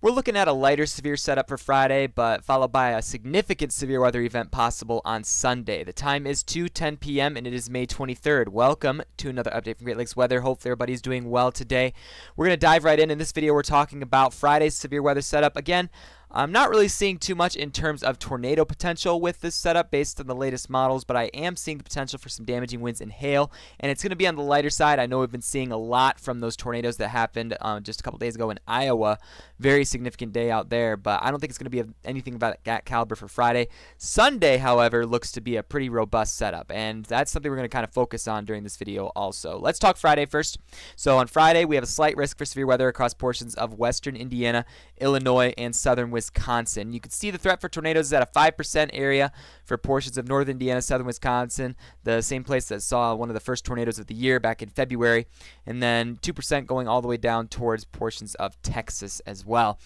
We're looking at a lighter severe setup for Friday, but followed by a significant severe weather event possible on Sunday. The time is 2:10 p.m. and it is May 23rd. Welcome to another update from Great Lakes Weather. Hopefully everybody's doing well today. We're going to dive right in. In this video, we're talking about Friday's severe weather setup. Again, I'm not really seeing too much in terms of tornado potential with this setup based on the latest models, but I am seeing the potential for some damaging winds and hail, and it's going to be on the lighter side. I know we've been seeing a lot from those tornadoes that happened just a couple days ago in Iowa. Very significant day out there, but I don't think it's going to be anything about that caliber for Friday. Sunday, however, looks to be a pretty robust setup, and that's something we're going to kind of focus on during this video also. Let's talk Friday first. So on Friday, we have a slight risk for severe weather across portions of western Indiana, Illinois, and southern Wisconsin. You can see the threat for tornadoes is at a 5% area for portions of northern Indiana, southern Wisconsin, the same place that saw one of the first tornadoes of the year back in February, and then 2% going all the way down towards portions of Texas as well.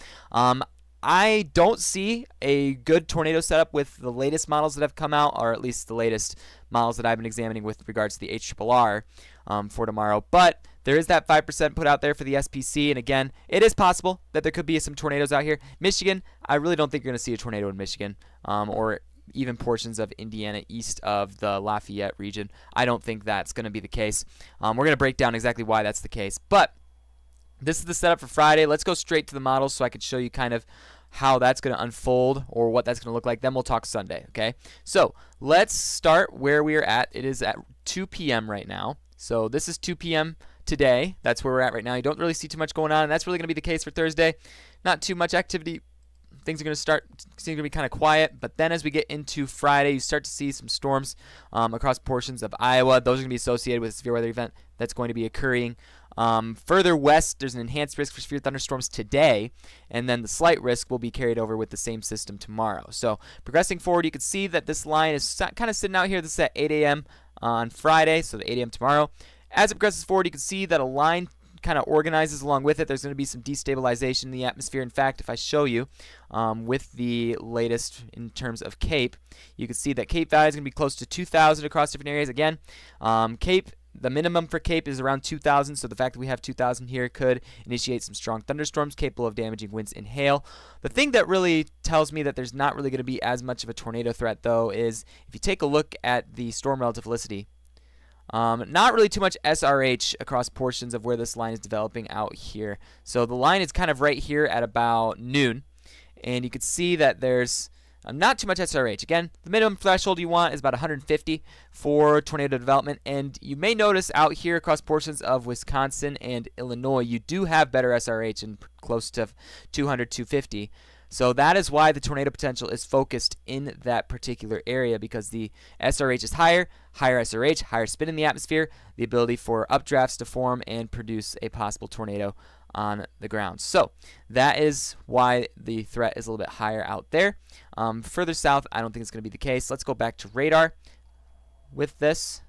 I don't see a good tornado setup with the latest models that have come out, or at least the latest models that I've been examining with regards to the HRRR for tomorrow. But there is that 5% put out there for the SPC, and again, it is possible that there could be some tornadoes out here. Michigan, I really don't think you're going to see a tornado in Michigan, or even portions of Indiana east of the Lafayette region. I don't think that's going to be the case. We're going to break down exactly why that's the case. But this is the setup for Friday. Let's go straight to the models so I can show you kind of how that's going to unfold or what that's going to look like. Then we'll talk Sunday, okay? So let's start where we are at. It is at 2 p.m. right now. So this is 2 p.m. today. That's where we're at right now. You don't really see too much going on, and that's really going to be the case for Thursday. Not too much activity. Things are going to be kind of quiet, but then as we get into Friday, you start to see some storms across portions of Iowa. Those are going to be associated with a severe weather event that's going to be occurring. Further west, there's an enhanced risk for severe thunderstorms today, and then the slight risk will be carried over with the same system tomorrow. So progressing forward, you can see that this line is kind of sitting out here. This is at 8 a.m. on Friday, so the 8 a.m. tomorrow. As it progresses forward, you can see that a line kind of organizes along with it. There's going to be some destabilization in the atmosphere. In fact, if I show you with the latest in terms of CAPE, you can see that CAPE value is going to be close to 2,000 across different areas. Again, CAPE, the minimum for CAPE is around 2,000, so the fact that we have 2,000 here could initiate some strong thunderstorms capable of damaging winds and hail. The thing that really tells me that there's not really going to be as much of a tornado threat, though, is if you take a look at the storm relative velocity, not really too much SRH across portions of where this line is developing out here. So the line is kind of right here at about noon, and you can see that there's not too much SRH. Again, the minimum threshold you want is about 150 for tornado development, and you may notice out here across portions of Wisconsin and Illinois, you do have better SRH and close to 200, 250. So that is why the tornado potential is focused in that particular area, because the SRH is higher SRH, higher spin in the atmosphere, the ability for updrafts to form and produce a possible tornado on the ground. So that is why the threat is a little bit higher out there. Further south, I don't think it's going to be the case. Let's go back to radar with this.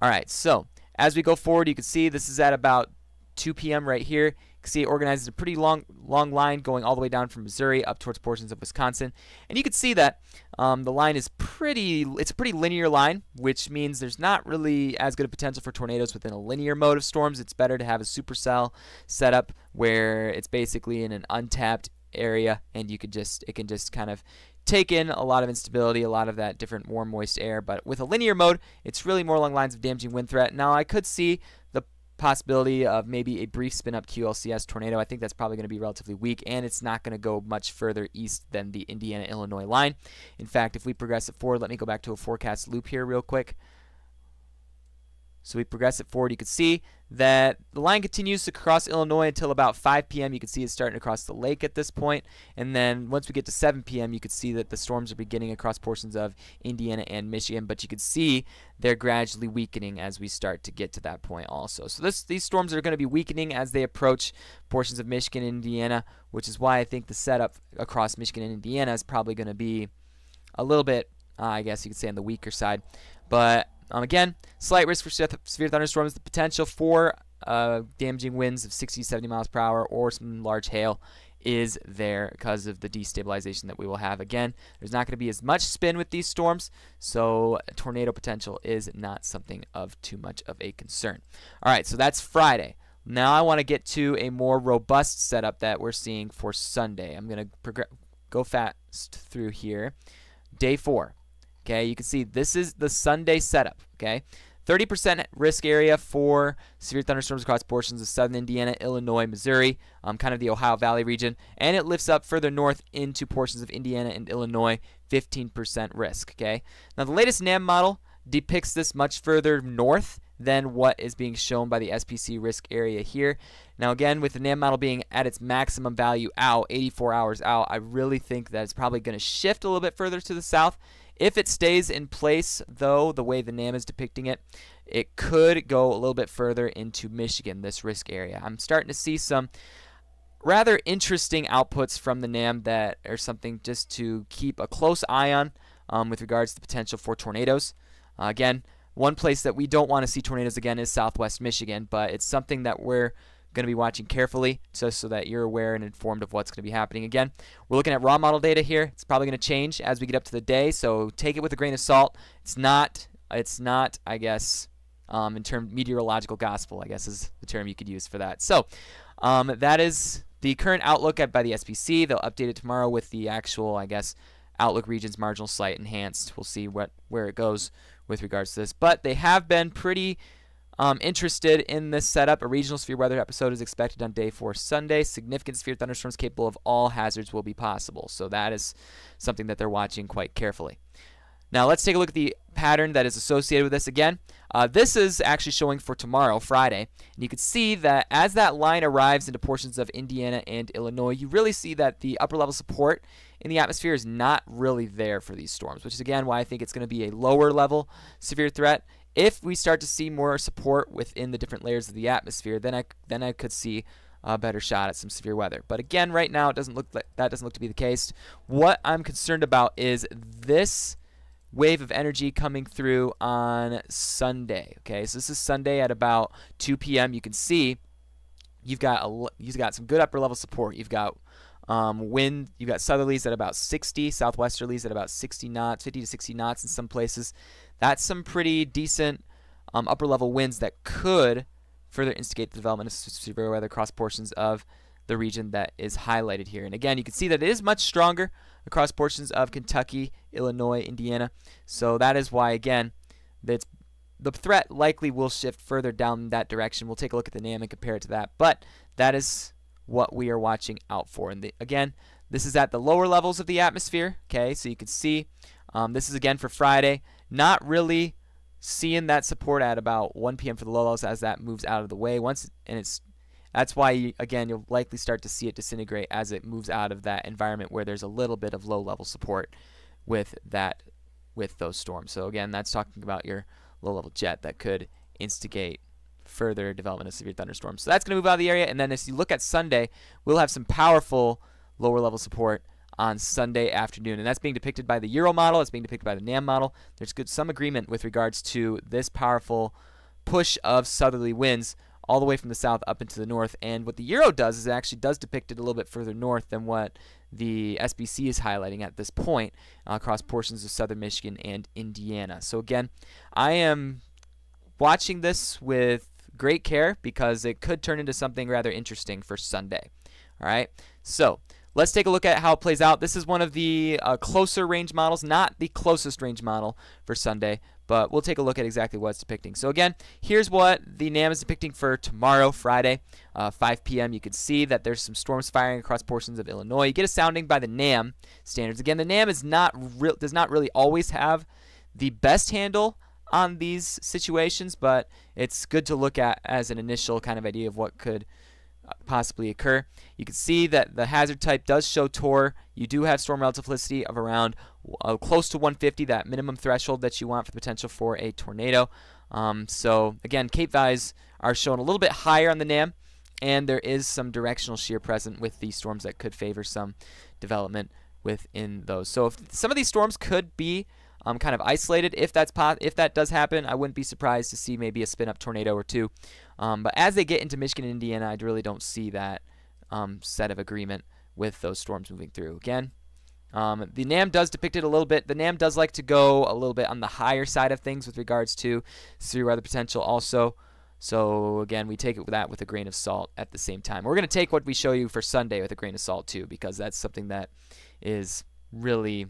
All right, so as we go forward, you can see this is at about 2 p.m. right here. You can see it organizes a pretty long line going all the way down from Missouri up towards portions of Wisconsin. And you can see that the line is it's a pretty linear line, which means there's not really as good a potential for tornadoes within a linear mode of storms. It's better to have a supercell setup where it's basically in an untapped area, and it can just kind of take in a lot of instability, a lot of that different warm, moist air. But with a linear mode, it's really more along lines of damaging wind threat. Now, I could see the possibility of maybe a brief spin-up QLCS tornado. I think that's probably going to be relatively weak, and it's not going to go much further east than the Indiana-Illinois line. In fact, if we progress it forward, let me go back to a forecast loop here real quick. So we progress it forward. You can see that the line continues to cross Illinois until about 5 p.m. You can see it's starting to cross the lake at this point. And then once we get to 7 p.m., you can see that the storms are beginning across portions of Indiana and Michigan. But you can see they're gradually weakening as we start to get to that point also. So these storms are going to be weakening as they approach portions of Michigan and Indiana, which is why I think the setup across Michigan and Indiana is probably going to be a little bit, I guess you could say, on the weaker side. But again, slight risk for severe thunderstorms, the potential for damaging winds of 60 to 70 miles per hour or some large hail is there because of the destabilization that we will have. Again, there's not going to be as much spin with these storms, so tornado potential is not something of too much of a concern. All right, so that's Friday. Now I want to get to a more robust setup that we're seeing for Sunday. I'm going to go fast through here. Day 4. Okay, you can see this is the Sunday setup. Okay, 30% risk area for severe thunderstorms across portions of southern Indiana, Illinois, Missouri, kind of the Ohio Valley region, and it lifts up further north into portions of Indiana and Illinois, 15% risk. Okay, now the latest NAM model depicts this much further north than what is being shown by the SPC risk area here. Now again, with the NAM model being at its maximum value out, 84 hours out, I really think that it's probably going to shift a little bit further to the south. If it stays in place, though, the way the NAM is depicting it, it could go a little bit further into Michigan, this risk area. I'm starting to see some rather interesting outputs from the NAM that are something just to keep a close eye on with regards to the potential for tornadoes. Again, one place that we don't want to see tornadoes again is southwest Michigan, but it's something that we're going to be watching carefully so that you're aware and informed of what's going to be happening. Again, we're looking at raw model data here. It's probably going to change as we get up to the day, so take it with a grain of salt. It's not I guess, in term meteorological gospel, I guess is the term you could use for that. So that is the current outlook by the SPC. They'll update it tomorrow with the actual, I guess, outlook regions marginal slight enhanced. We'll see where it goes with regards to this, but they have been pretty interested in this setup. A regional severe weather episode is expected on day 4 Sunday. Significant severe thunderstorms capable of all hazards will be possible. So that is something that they're watching quite carefully. Now let's take a look at the pattern that is associated with this again. This is actually showing for tomorrow, Friday. And you can see that as that line arrives into portions of Indiana and Illinois, you really see that the upper level support in the atmosphere is not really there for these storms, which is again why I think it's going to be a lower level severe threat. If we start to see more support within the different layers of the atmosphere, then I could see a better shot at some severe weather. But again, right now it doesn't look like that doesn't look to be the case. What I'm concerned about is this wave of energy coming through on Sunday. Okay, so this is Sunday at about 2 p.m. You can see you've got some good upper level support. You've got wind. You've got southerlies at about 60, southwesterlies at about 60 knots, 50 to 60 knots in some places. That's some pretty decent upper level winds that could further instigate the development of severe weather across portions of the region that is highlighted here. And again, you can see that it is much stronger across portions of Kentucky, Illinois, Indiana. So that is why, again, the threat likely will shift further down that direction. We'll take a look at the NAM and compare it to that. But that is what we are watching out for. And again, this is at the lower levels of the atmosphere. Okay, so you can see this is again for Friday. Not really seeing that support at about 1 p.m. for the low levels as that moves out of the way. That's why, again, you'll likely start to see it disintegrate as it moves out of that environment where there's a little bit of low-level support with those storms. So again, that's talking about your low-level jet that could instigate further development of severe thunderstorms. So that's going to move out of the area, and then as you look at Sunday, we'll have some powerful lower-level support on Sunday afternoon, and that's being depicted by the Euro model. It's being depicted by the NAM model. There's some agreement with regards to this powerful push of southerly winds all the way from the south up into the north. And what the Euro does is it actually does depict it a little bit further north than what the SBC is highlighting at this point across portions of southern Michigan and Indiana. So again, I am watching this with great care because it could turn into something rather interesting for Sunday. All right, so let's take a look at how it plays out. This is one of the closer range models, not the closest range model for Sunday, but we'll take a look at exactly what it's depicting. So again, here's what the NAM is depicting for tomorrow, Friday, 5 p.m. You can see that there's some storms firing across portions of Illinois. You get a sounding by the NAM standards. Again, the NAM does not really always have the best handle on these situations, but it's good to look at as an initial kind of idea of what could possibly occur. You can see that the hazard type does show TOR. You do have storm relativity of around close to 150, that minimum threshold that you want for the potential for a tornado. So again, Cape values are shown a little bit higher on the NAM, and there is some directional shear present with these storms that could favor some development within those. So if some of these storms could be kind of isolated, if that does happen, I wouldn't be surprised to see maybe a spin-up tornado or two. But as they get into Michigan and Indiana, I really don't see that set of agreement with those storms moving through. Again, the NAM does depict it a little bit. The NAM does like to go a little bit on the higher side of things with regards to severe weather potential also. So again, we take that with a grain of salt at the same time. We're going to take what we show you for Sunday with a grain of salt too, because that's something that is really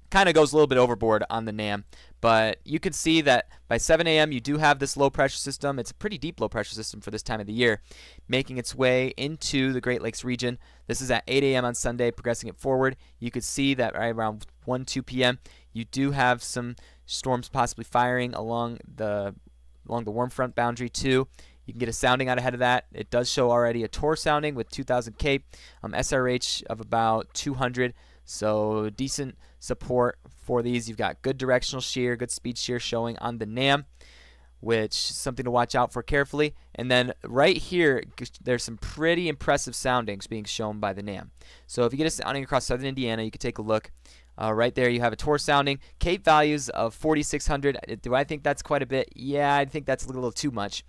kind of goes a little bit overboard on the NAM. But you can see that by 7 a.m. you do have this low pressure system. It's a pretty deep low pressure system for this time of the year, making its way into the Great Lakes region. This is at 8 a.m. on Sunday, progressing it forward. You could see that right around 1-2 p.m. you do have some storms possibly firing along the warm front boundary too. You can get a sounding out ahead of that. It does show already a TOR sounding with 2,000 cape, SRH of about 200. So decent support for these. You've got good directional shear, good speed shear showing on the NAM, which is something to watch out for carefully. And then right here, there's some pretty impressive soundings being shown by the NAM. So if you get a sounding across southern Indiana, you can take a look. Right there you have a TOR sounding. Cape values of 4,600. Do I think that's quite a bit? Yeah, I think that's a little too much.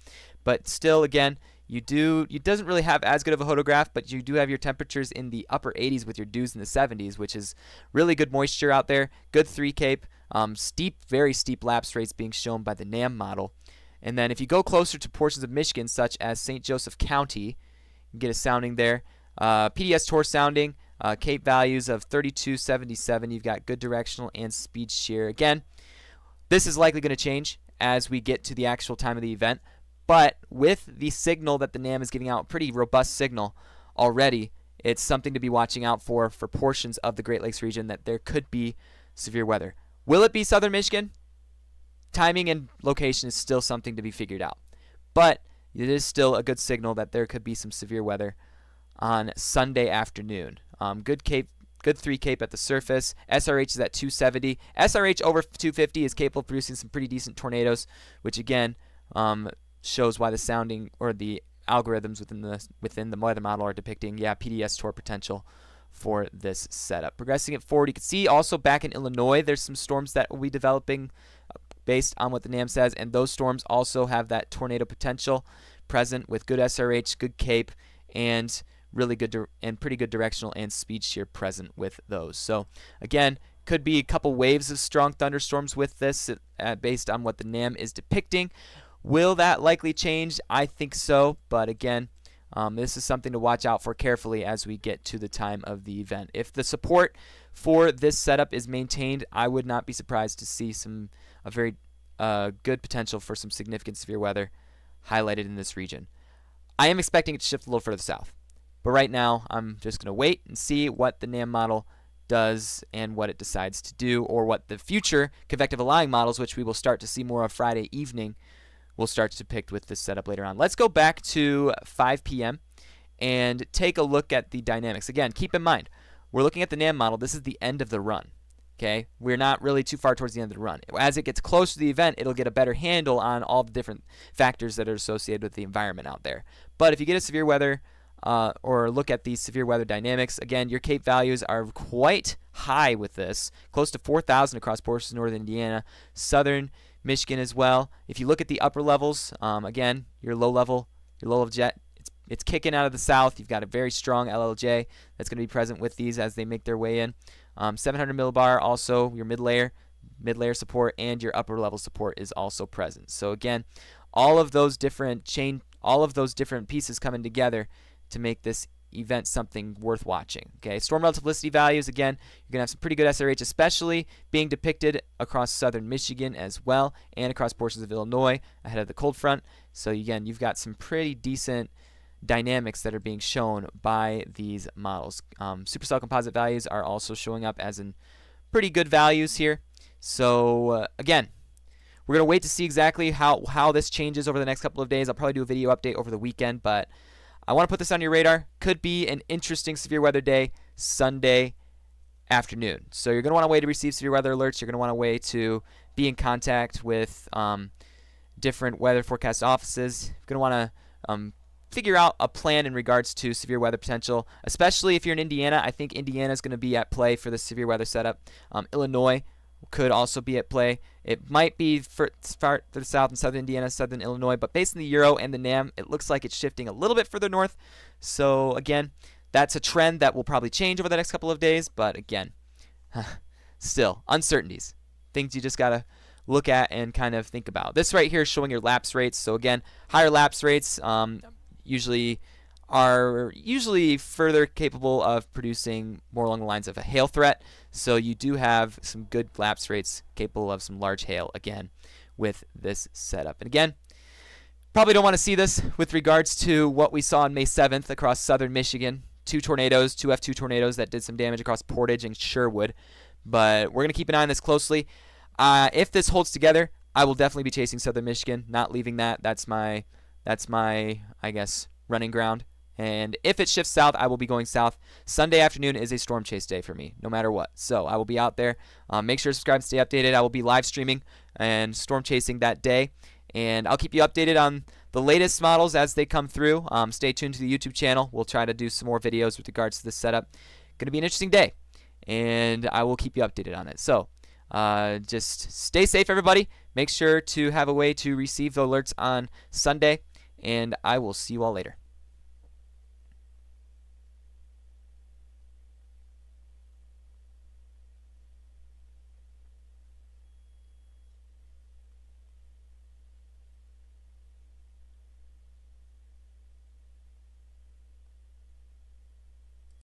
But still, again, it doesn't really have as good of a hodograph, but you do have your temperatures in the upper 80s with your dews in the 70s, which is really good moisture out there. Good 3 cape, very steep lapse rates being shown by the NAM model. And then if you go closer to portions of Michigan, such as St. Joseph County, you get a sounding there. PDS TOR sounding, cape values of 3277. You've got good directional and speed shear. Again, this is likely going to change as we get to the actual time of the event. But with the signal that the NAM is giving out, pretty robust signal already, it's something to be watching out for portions of the Great Lakes region that there could be severe weather. Will it be southern Michigan? Timing and location is still something to be figured out. But it is still a good signal that there could be some severe weather on Sunday afternoon. Good 3 cape at the surface. SRH is at 270. SRH over 250 is capable of producing some pretty decent tornadoes, which again shows why the sounding or the algorithms within the weather model are depicting PDS TOR potential for this setup. Progressing it forward, you can see also back in Illinois there's some storms that will be developing based on what the NAM says, and those storms also have that tornado potential present with good SRH, good cape, and really good and pretty good directional and speed shear present with those. So again, could be a couple waves of strong thunderstorms with this based on what the NAM is depicting. Will that likely change? I think so, but again, this is something to watch out for carefully as we get to the time of the event. If the support for this setup is maintained, I would not be surprised to see a very good potential for some significant severe weather highlighted in this region. I am expecting it to shift a little further south, but right now I'm just going to wait and see what the NAM model does and what it decides to do, or what the future convective allowing models, which we will start to see more of Friday evening, will start to depict with this setup later on. Let's go back to 5 p.m. and take a look at the dynamics. Again, keep in mind, we're looking at the NAM model. This is the end of the run. Okay, we're not really too far towards the end of the run. As it gets close to the event, it'll get a better handle on all the different factors that are associated with the environment out there. But if you get a severe weather or look at these severe weather dynamics, again, your cape values are quite high with this, close to 4,000 across portions of northern Indiana, southern Michigan as well. If you look at the upper levels, again, your low level jet, it's kicking out of the south. You've got a very strong LLJ that's going to be present with these as they make their way in. 700 millibar, also your mid-layer support, and your upper level support is also present. So again, all of those different pieces coming together to make this event something worth watching. Okay, storm relativity values, again, you're gonna have some pretty good SRH, especially being depicted across southern Michigan as well, and across portions of Illinois ahead of the cold front. So again, you've got some pretty decent dynamics that are being shown by these models. Supercell composite values are also showing up as in pretty good values here. So again, we're gonna wait to see exactly how this changes over the next couple of days. I'll probably do a video update over the weekend, but I want to put this on your radar. Could be an interesting severe weather day Sunday afternoon. So you're going to want to wait to receive severe weather alerts. You're going to want to wait to be in contact with different weather forecast offices. You're going to want to figure out a plan in regards to severe weather potential, especially if you're in Indiana. I think Indiana is going to be at play for the severe weather setup. Illinois could also be at play. It might be for the south and southern Indiana, southern Illinois, but based on the Euro and the NAM, it looks like it's shifting a little bit further north. So again, that's a trend that will probably change over the next couple of days, but again, still, uncertainties. Things you just got to look at and kind of think about. This right here is showing your lapse rates. So again, higher lapse rates usually further capable of producing more along the lines of a hail threat. So you do have some good lapse rates capable of some large hail again with this setup. And again, probably don't want to see this with regards to what we saw on May 7th across southern Michigan. 2 tornadoes, 2 F2 tornadoes that did some damage across Portage and Sherwood. But we're going to keep an eye on this closely. If this holds together, I will definitely be chasing southern Michigan, not leaving that. That's my I guess, running ground. And if it shifts south, I will be going south. Sunday afternoon is a storm chase day for me, no matter what. So I will be out there. Make sure to subscribe and stay updated. I will be live streaming and storm chasing that day. And I'll keep you updated on the latest models as they come through. Stay tuned to the YouTube channel. We'll try to do some more videos with regards to this setup. Going to be an interesting day, and I will keep you updated on it. So just stay safe, everybody. Make sure to have a way to receive the alerts on Sunday, and I will see you all later.